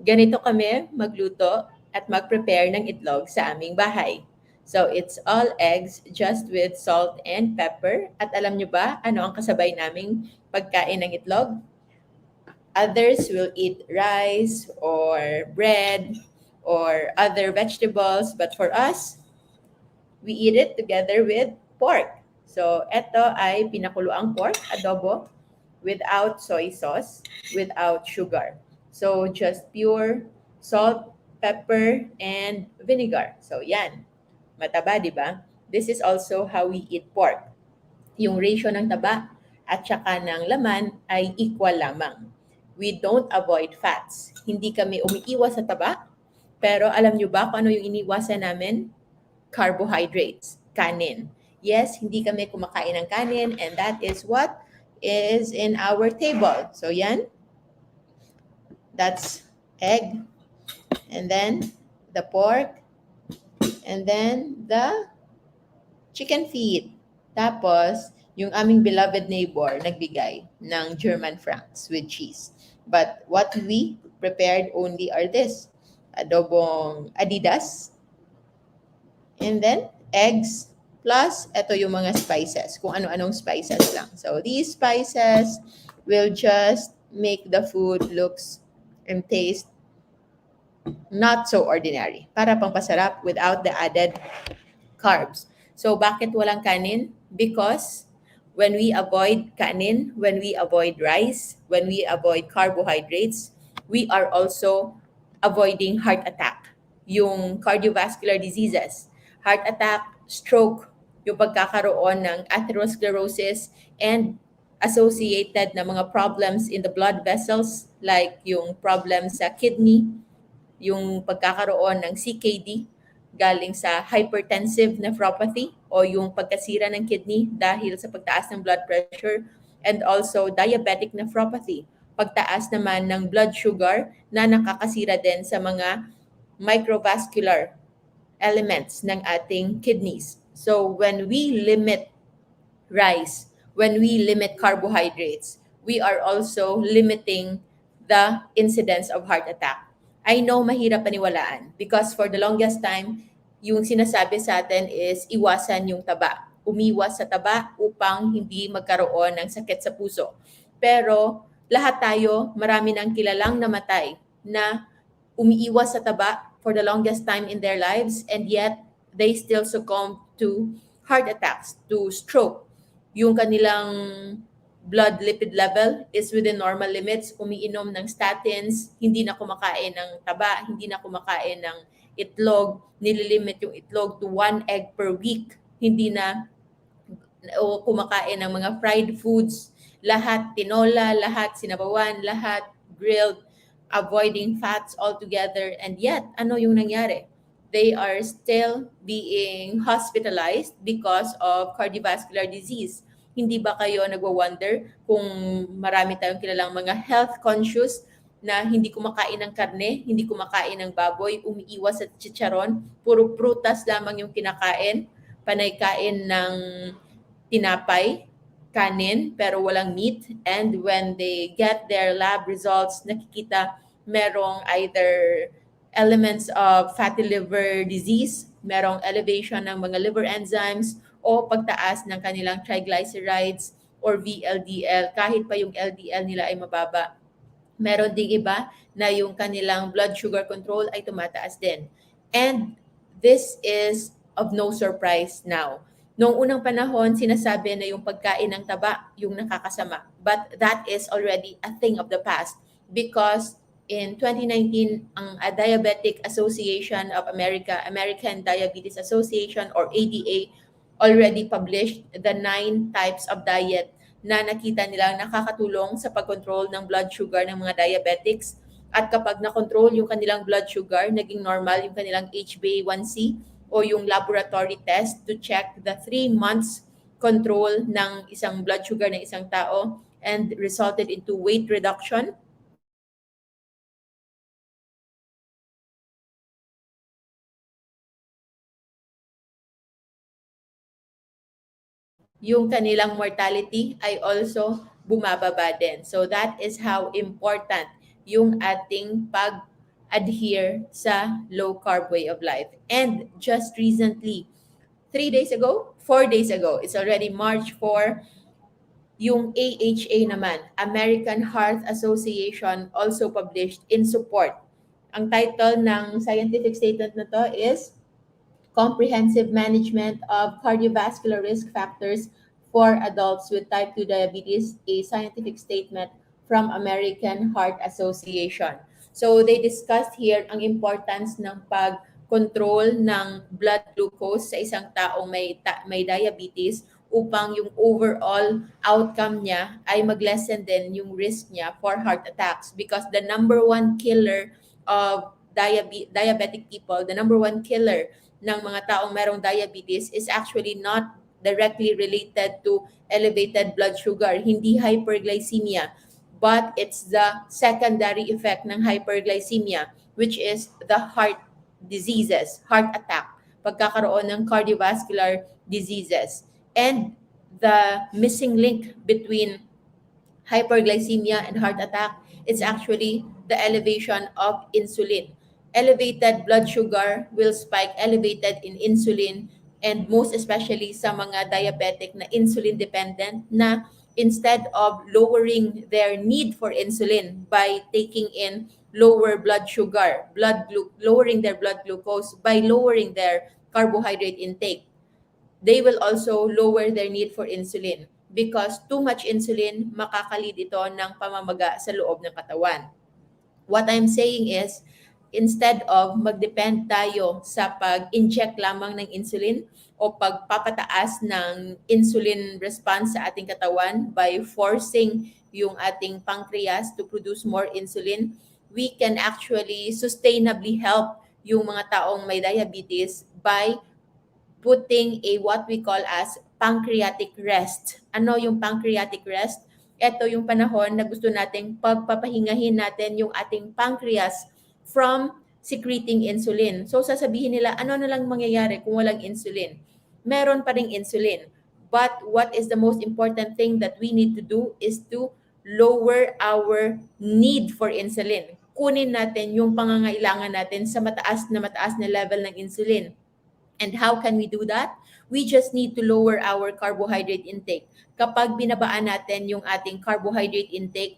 Ganito kami magluto at mag-prepare ng itlog sa aming bahay. So, it's all eggs just with salt and pepper. At alam nyo ba ano ang kasabay naming pagkain ng itlog? Others will eat rice or bread or other vegetables. But for us, we eat it together with pork. So, eto ay pinakuloang pork, adobo, without soy sauce, without sugar. So, just pure salt, pepper, and vinegar. So, yan. Mataba, di ba? This is also how we eat pork. Yung ratio ng taba at saka ng laman ay equal lamang. We don't avoid fats. Hindi kami umiiwas sa taba, pero alam nyo ba kung ano yung iniwasan namin? Carbohydrates, kanin. Yes, hindi kami kumakain ng kanin, and that is what is in our table. So yan, that's egg, and then the pork, and then the chicken feet. Tapos, yung aming beloved neighbor nagbigay ng German franks with cheese. But what we prepared only are this, adobong Adidas, and then eggs, plus ito yung mga spices, kung ano-anong spices lang. So these spices will just make the food looks and taste not so ordinary. Para pang pasarap without the added carbs. So bakit walang kanin? Because when we avoid kanin, when we avoid rice, when we avoid carbohydrates, we are also avoiding heart attack, yung cardiovascular diseases, heart attack, stroke, yung pagkakaroon ng atherosclerosis, and associated na mga problems in the blood vessels like yung problems sa kidney, yung pagkakaroon ng CKD galing sa hypertensive nephropathy o yung pagkasira ng kidney dahil sa pagtaas ng blood pressure, and also diabetic nephropathy, pagtaas naman ng blood sugar na nakakasira din sa mga microvascular elements ng ating kidneys. So when we limit rice, when we limit carbohydrates, we are also limiting the incidence of heart attack. I know mahirap paniwalaan because for the longest time, yung sinasabi sa atin is iwasan yung taba. Umiwas sa taba upang hindi magkaroon ng sakit sa puso. Pero lahat tayo, marami nang kilalang namatay na umiiwas sa taba for the longest time in their lives, and yet they still succumb to heart attacks, to stroke. Yung kanilang blood lipid level is within normal limits, umiinom ng statins, hindi na kumakain ng taba, hindi na kumakain ng itlog, nililimit yung itlog to 1 egg per week, hindi na o kumakain ng mga fried foods, lahat tinola, lahat sinabawan, lahat grilled, avoiding fats altogether. And yet, ano yung nangyari? They are still being hospitalized because of cardiovascular disease. Hindi ba kayo nagwa-wonder kung marami tayong kilalang mga health conscious na hindi kumakain ng karne, hindi kumakain ng baboy, umiiwas sa chicharon, puro prutas lamang yung kinakain, panay kain ng tinapay, kanin, pero walang meat. And when they get their lab results, nakikita merong either elements of fatty liver disease, merong elevation ng mga liver enzymes, o pagtaas ng kanilang triglycerides or VLDL, kahit pa yung LDL nila ay mababa. Meron ding iba na yung kanilang blood sugar control ay tumataas din. And this is of no surprise now. Noong unang panahon, sinasabi na yung pagkain ng taba yung nakakasama. But that is already a thing of the past because in 2019, ang Diabetic Association of America, American Diabetes Association or ADA, already published the 9 types of diet na nakita nilang nakakatulong sa pag-control ng blood sugar ng mga diabetics. At kapag na-control yung kanilang blood sugar, naging normal yung kanilang HbA1c o yung laboratory test to check the 3 months control ng isang blood sugar ng isang tao and resulted into weight reduction, yung kanilang mortality ay also bumababa din. So that is how important yung ating adhere sa low carb way of life. And just recently, 3 days ago, 4 days ago, it's already March 4, yung AHA naman, American Heart Association, also published in support. Ang title ng scientific statement na to is Comprehensive Management of Cardiovascular Risk Factors for Adults with Type 2 Diabetes, a scientific statement from American Heart Association. So they discussed here ang importance ng pag-control ng blood glucose sa isang taong may diabetes upang yung overall outcome niya ay mag-lessen din yung risk niya for heart attacks, because the number one killer of diabetic people, the number one killer ng mga taong merong diabetes is actually not directly related to elevated blood sugar, hindi hyperglycemia, but it's the secondary effect ng hyperglycemia, which is the heart diseases, heart attack, pagkakaroon ng cardiovascular diseases. And the missing link between hyperglycemia and heart attack, it's actually the elevation of insulin. Elevated blood sugar will spike elevated in insulin, and most especially sa mga diabetic na insulin dependent, na instead of lowering their need for insulin by taking in lower blood sugar, lowering their blood glucose by lowering their carbohydrate intake, they will also lower their need for insulin, because too much insulin makakalid ito ng pamamaga sa loob ng katawan. What I'm saying is, instead of magdepend tayo sa pag-inject lamang ng insulin o pagpapataas ng insulin response sa ating katawan by forcing yung ating pancreas to produce more insulin, we can actually sustainably help yung mga taong may diabetes by putting a what we call as pancreatic rest. Ano yung pancreatic rest? Ito yung panahon na gusto nating pagpapahingahin natin yung ating pancreas from secreting insulin. So sasabihin nila, ano na lang mangyayari kung walang insulin? Meron pa ring insulin. But what is the most important thing that we need to do is to lower our need for insulin. Kunin natin yung pangangailangan natin sa mataas na level ng insulin. And how can we do that? We just need to lower our carbohydrate intake. Kapag binabaan natin yung ating carbohydrate intake,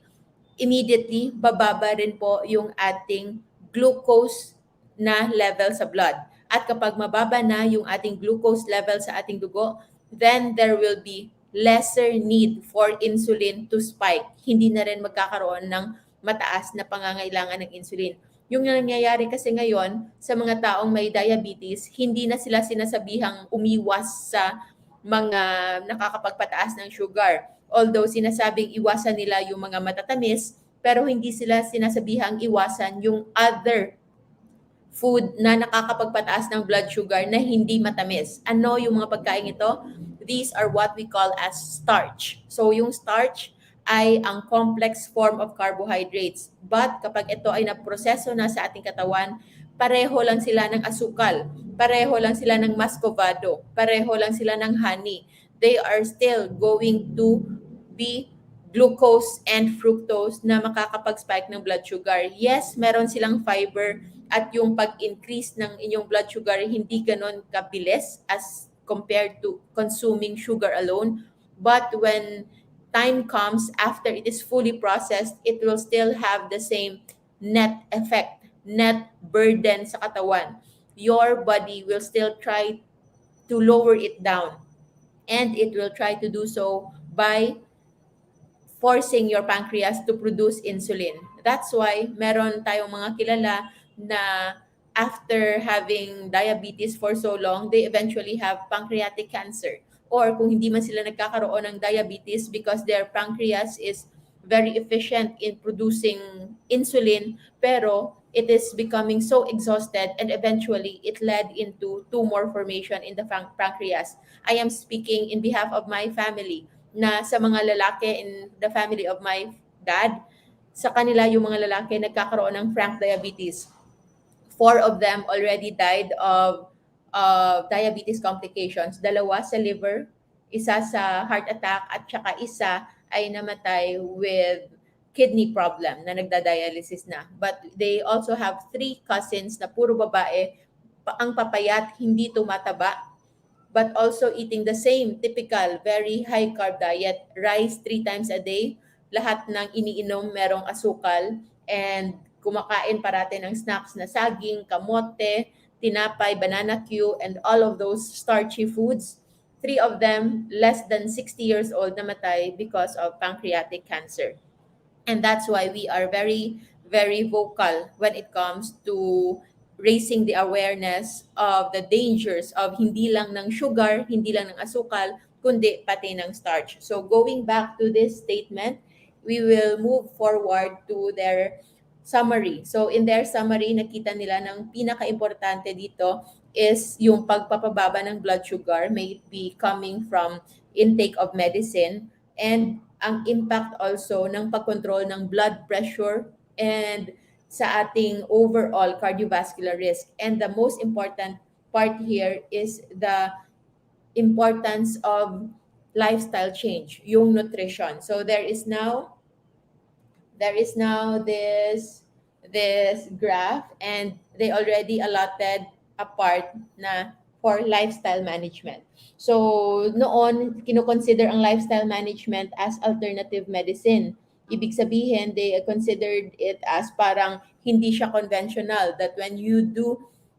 immediately bababa rin po yung ating glucose na level sa blood. At kapag mababa na yung ating glucose level sa ating dugo, then there will be lesser need for insulin to spike. Hindi na rin magkakaroon ng mataas na pangangailangan ng insulin. Yung nangyayari kasi ngayon sa mga taong may diabetes, hindi na sila sinasabihang umiwas sa mga nakakapagpataas ng sugar. Although sinasabing iwasan nila yung mga matatamis, pero hindi sila sinasabihang iwasan yung other food na nakakapagpataas ng blood sugar na hindi matamis. Ano yung mga pagkain ito? These are what we call as starch. So yung starch ay ang complex form of carbohydrates. But kapag ito ay naproseso na sa ating katawan, pareho lang sila ng asukal, pareho lang sila ng muscovado, pareho lang sila ng honey. They are still going to be glucose and fructose na makakapag-spike ng blood sugar. Yes, meron silang fiber at yung pag-increase ng inyong blood sugar hindi ganon kabilis as compared to consuming sugar alone. But when time comes after it is fully processed, it will still have the same net effect, net burden sa katawan. Your body will still try to lower it down, and it will try to do so by forcing your pancreas to produce insulin. That's why meron tayong mga kilala na after having diabetes for so long, they eventually have pancreatic cancer. Or kung hindi man sila nagkakaroon ng diabetes because their pancreas is very efficient in producing insulin, pero it is becoming so exhausted and eventually it led into tumor formation in the pancreas. I am speaking in behalf of my family, na sa mga lalaki in the family of my dad, sa kanila yung mga lalaki nagkakaroon ng frank diabetes. 4 of them already died of diabetes complications. 2 sa liver, isa sa heart attack, at saka isa ay namatay with kidney problem na nagda-dialysis na. But they also have 3 cousins na puro babae, ang papayat, hindi tumataba, but also eating the same typical very high carb diet, rice 3 times a day, lahat ng iniinom merong asukal, and kumakain parati ng snacks na saging, kamote, tinapay, banana Q, and all of those starchy foods. 3 of them less than 60 years old namatay because of pancreatic cancer. And that's why we are very, very vocal when it comes to raising the awareness of the dangers of hindi lang ng sugar, hindi lang ng asukal, kundi pati ng starch. So going back to this statement, we will move forward to their summary. So in their summary, nakita nila ng pinaka-importante dito is yung pagpapababa ng blood sugar, may it be coming from intake of medicine, and ang impact also ng pagkontrol ng blood pressure and sa ating overall cardiovascular risk. And the most important part here is the importance of lifestyle change, yung nutrition. So there is now this graph, and they already allotted a part na for lifestyle management. So noon kino-consider ang lifestyle management as alternative medicine. Ibig sabihin, they considered it as parang hindi siya conventional, that when you do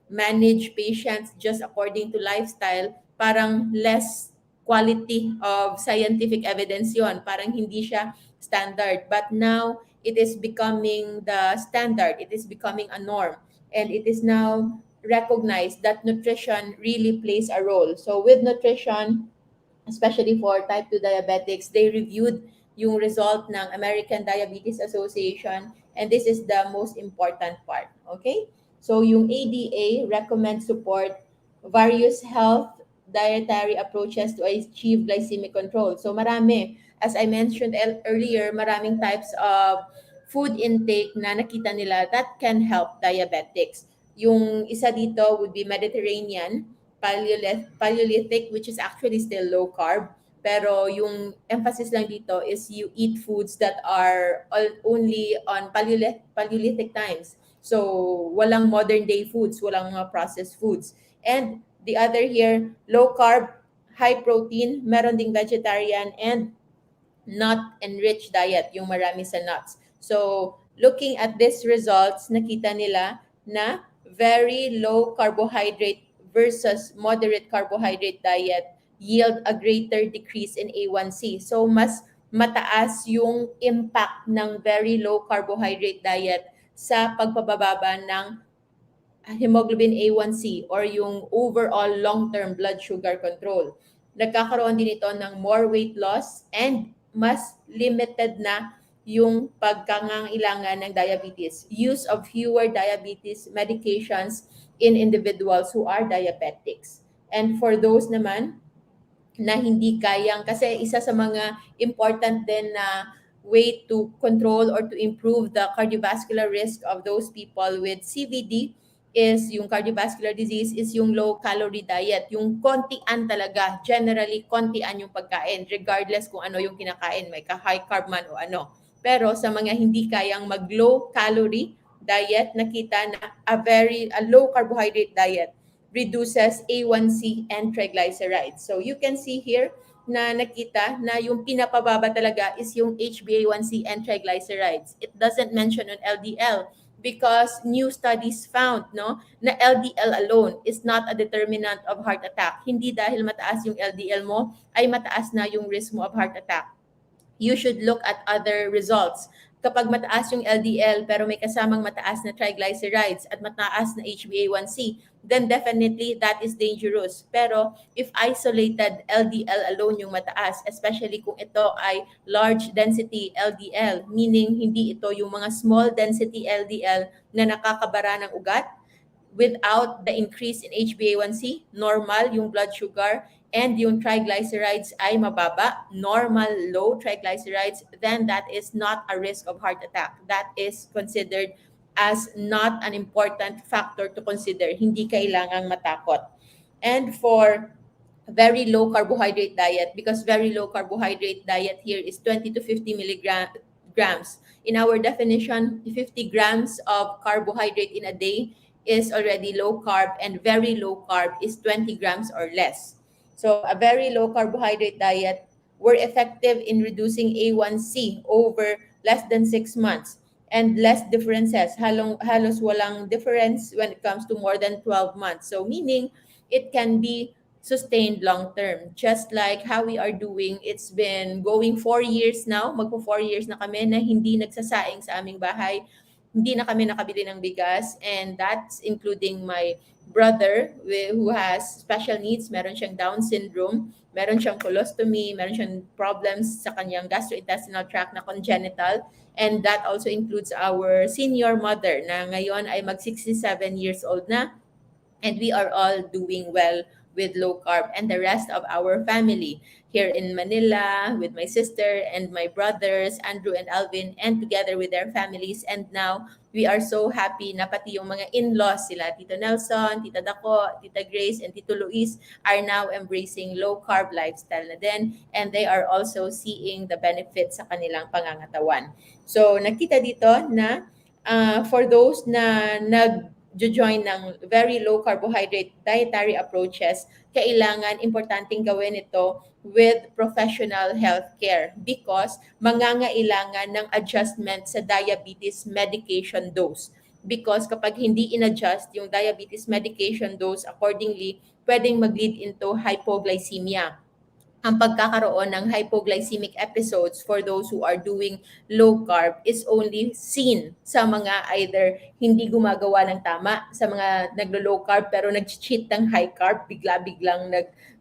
manage patients just according to lifestyle, parang less quality of scientific evidence yon, parang hindi siya standard. But now it is becoming the standard, it is becoming a norm, and it is now recognized that nutrition really plays a role. So with nutrition, especially for type 2 diabetics, they reviewed yung result ng American Diabetes Association, and this is the most important part. Okay? So yung ADA recommends support various health dietary approaches to achieve glycemic control. So marami. As I mentioned earlier, maraming types of food intake na nakita nila that can help diabetics. Yung isa dito would be Mediterranean, Paleolithic, which is actually still low carb. Pero yung emphasis lang dito is you eat foods that are only on Paleolithic times. So, walang modern day foods, walang mga processed foods. And the other here, low carb, high protein, meron ding vegetarian, and nut-enriched diet, yung marami sa nuts. So, looking at these results, nakita nila na very low carbohydrate versus moderate carbohydrate diet yield a greater decrease in A1C. So, mas mataas yung impact ng very low carbohydrate diet sa pagpababa ng hemoglobin A1C or yung overall long-term blood sugar control. Nagkakaroon din ito ng more weight loss, and mas limited na yung pagkangailangan ng diabetes. Use of fewer diabetes medications in individuals who are diabetics. And for those naman na hindi kayang, kasi isa sa mga important din na way to control or to improve the cardiovascular risk of those people with CVD is yung cardiovascular disease is yung low calorie diet. Yung kontian talaga, generally kontian yung pagkain regardless kung ano yung kinakain, may high carb man o ano. Pero sa mga hindi kayang mag low calorie diet, nakita na a low carbohydrate diet reduces A1C and triglycerides. So you can see here na nakita na yung pinapababa talaga is yung HbA1c and triglycerides. It doesn't mention on LDL because new studies found na LDL alone is not a determinant of heart attack. Hindi dahil mataas yung LDL mo ay mataas na yung risk mo of heart attack. You should look at other results. Kapag mataas yung LDL pero may kasamang mataas na triglycerides at mataas na HbA1c, then definitely that is dangerous. Pero if isolated LDL alone yung mataas, especially kung ito ay large density LDL, meaning hindi ito yung mga small density LDL na nakakabara ng ugat, without the increase in HbA1c, normal yung blood sugar, and yung triglycerides ay mababa, normal low triglycerides, then that is not a risk of heart attack. That is considered as not an important factor to consider. Hindi kailangang matakot. And for very low carbohydrate diet, because very low carbohydrate diet here is 20 to 50 milligrams. in our definition, 50 grams of carbohydrate in a day is already low carb, and very low carb is 20 grams or less. So a very low carbohydrate diet were effective in reducing A1C over less than 6 months, and less differences. Halos walang difference when it comes to more than 12 months. So meaning it can be sustained long term. Just like how we are doing, it's been going 4 years now, magpo 4 years na kami na hindi nagsasaing sa aming bahay. Hindi na kami nakabili ng bigas, and that's including my brother who has special needs. Meron siyang Down syndrome, meron siyang colostomy, meron siyang problems sa kanyang gastrointestinal tract na congenital, and that also includes our senior mother na ngayon ay mag 67 years old na, and we are all doing well with low carb, and the rest of our family here in Manila with my sister and my brothers Andrew and Alvin, and together with their families. And now we are so happy na pati yung mga in-laws sila, Tito Nelson, Tita Dako, Tita Grace, and Tito Luis are now embracing low carb lifestyle na din, and they are also seeing the benefits sa kanilang pangangatawan. So nakita dito na for those na nag-join ng very low carbohydrate dietary approaches, kailangan importanteng gawin ito with professional healthcare because mangangailangan ng adjustment sa diabetes medication dose. Because kapag hindi in-adjust yung diabetes medication dose accordingly, pwedeng mag-lead into hypoglycemia. Ang pagkakaroon ng hypoglycemic episodes for those who are doing low carb is only seen sa mga either hindi gumagawa ng tama, sa mga naglo-low carb pero nag-cheat ng high carb, bigla-biglang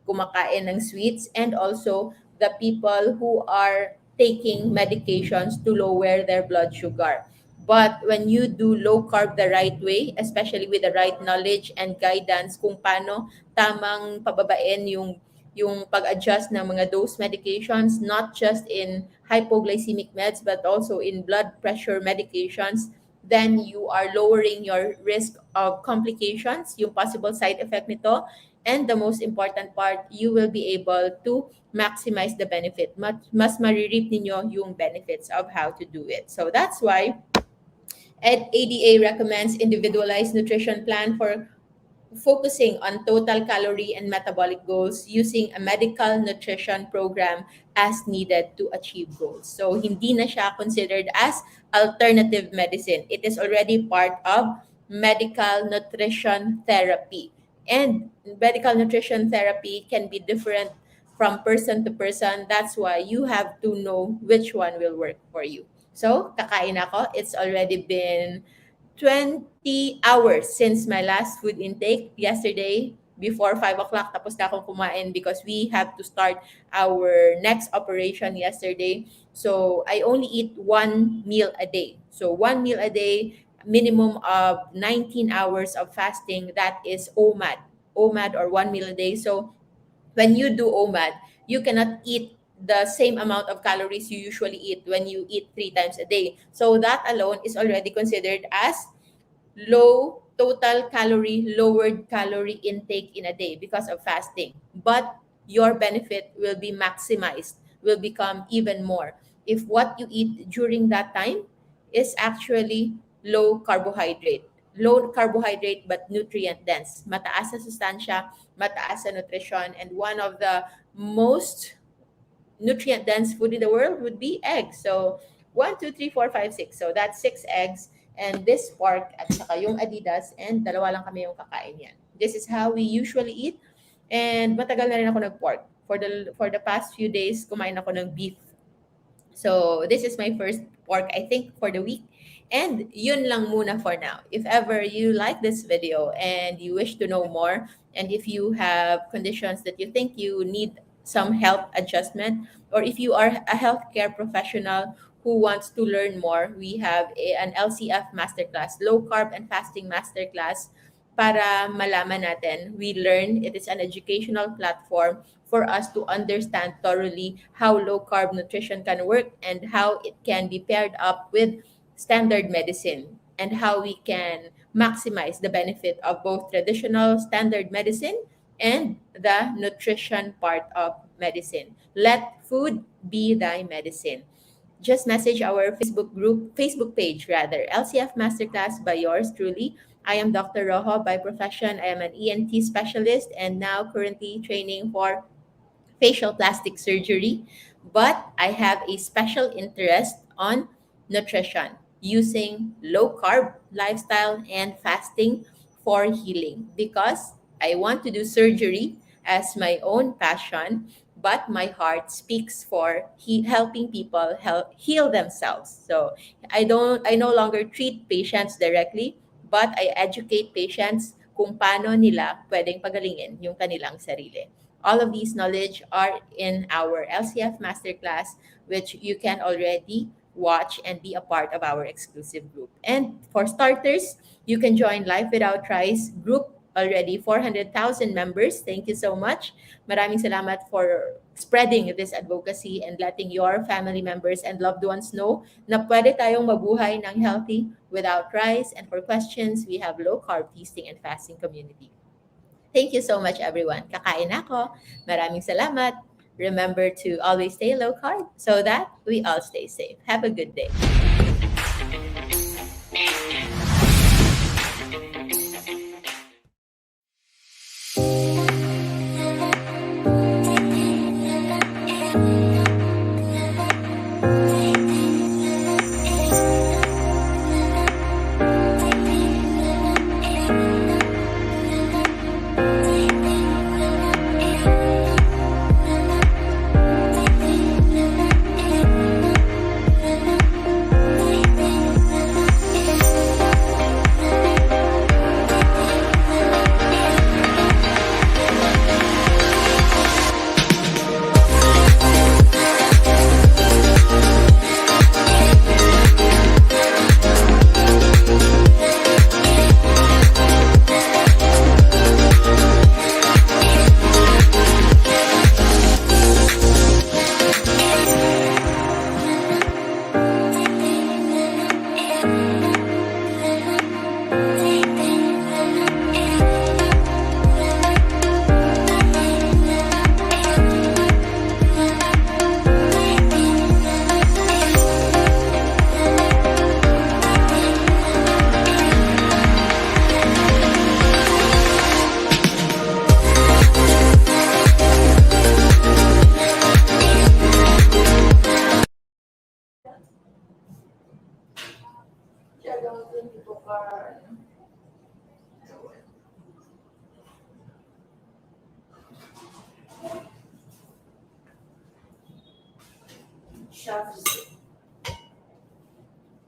kumakain ng sweets, and also the people who are taking medications to lower their blood sugar. But when you do low carb the right way, especially with the right knowledge and guidance kung paano tamang pababain yung pag-adjust ng mga dose medications, not just in hypoglycemic meds, but also in blood pressure medications, then you are lowering your risk of complications, yung possible side effect nito. And the most important part, you will be able to maximize the benefit. Mas maririp ninyo yung benefits of how to do it. So that's why ADA recommends individualized nutrition plan for focusing on total calorie and metabolic goals using a medical nutrition program as needed to achieve goals. So hindi na siya considered as alternative medicine. It is already part of medical nutrition therapy. And medical nutrition therapy can be different from person to person. That's why you have to know which one will work for you. So, kakain ako. It's already been 20 hours since my last food intake yesterday. Before 5 o'clock, tapos na akong kumain because we have to start our next operation yesterday. So, I only eat 1 meal a day. So, 1 meal a day, minimum of 19 hours of fasting. That is OMAD. OMAD, or 1 meal a day. So, when you do OMAD, you cannot eat the same amount of calories you usually eat when you eat 3 times a day. So that alone is already considered as low total calorie, lowered calorie intake in a day because of fasting. But your benefit will be maximized, will become even more if what you eat during that time is actually low carbohydrate. Low carbohydrate but nutrient dense. Mataas sa sustansya, mataas sa nutrition, and one of the most nutrient dense food in the world would be eggs. So 1, 2, 3, 4, 5, 6. So that's 6 eggs, and this pork at saka yung Adidas, and dalawa lang kami yung kakain yan. This is how we usually eat, and matagal na rin ako nag-pork. For the past few days, kumain ako ng beef. So this is my first pork, I think, for the week. And yun lang muna for now. If ever you like this video and you wish to know more, and if you have conditions that you think you need some health adjustment, or if you are a healthcare professional who wants to learn more, we have an LCF masterclass, low carb and fasting masterclass, para malaman natin. We learn, it is an educational platform for us to understand thoroughly how low carb nutrition can work and how it can be paired up with standard medicine, and how we can maximize the benefit of both traditional standard medicine and the nutrition part of medicine. Let food be thy medicine. just message our Facebook page rather, LCF Masterclass by yours truly. I am Dr. Rojo by profession. I am an ENT specialist and now currently training for facial plastic surgery, but I have a special interest on nutrition using low carb lifestyle and fasting for healing because I want to do surgery as my own passion, but my heart speaks for helping people heal themselves. So I no longer treat patients directly, but I educate patients kung paano nila pwedeng pagalingin yung kanilang sarili. All of these knowledge are in our LCF Masterclass, which you can already watch and be a part of our exclusive group. And for starters, you can join Life Without Rice group, already 400,000 members. Thank you so much. Maraming salamat for spreading this advocacy and letting your family members and loved ones know na pwede tayong mabuhay ng healthy without rice. And for questions, we have low carb feasting and fasting community. Thank you so much, everyone. Kakain ako. Maraming salamat. Remember to always stay low carb so that we all stay safe. Have a good day.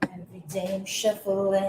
Every day I'm shuffling.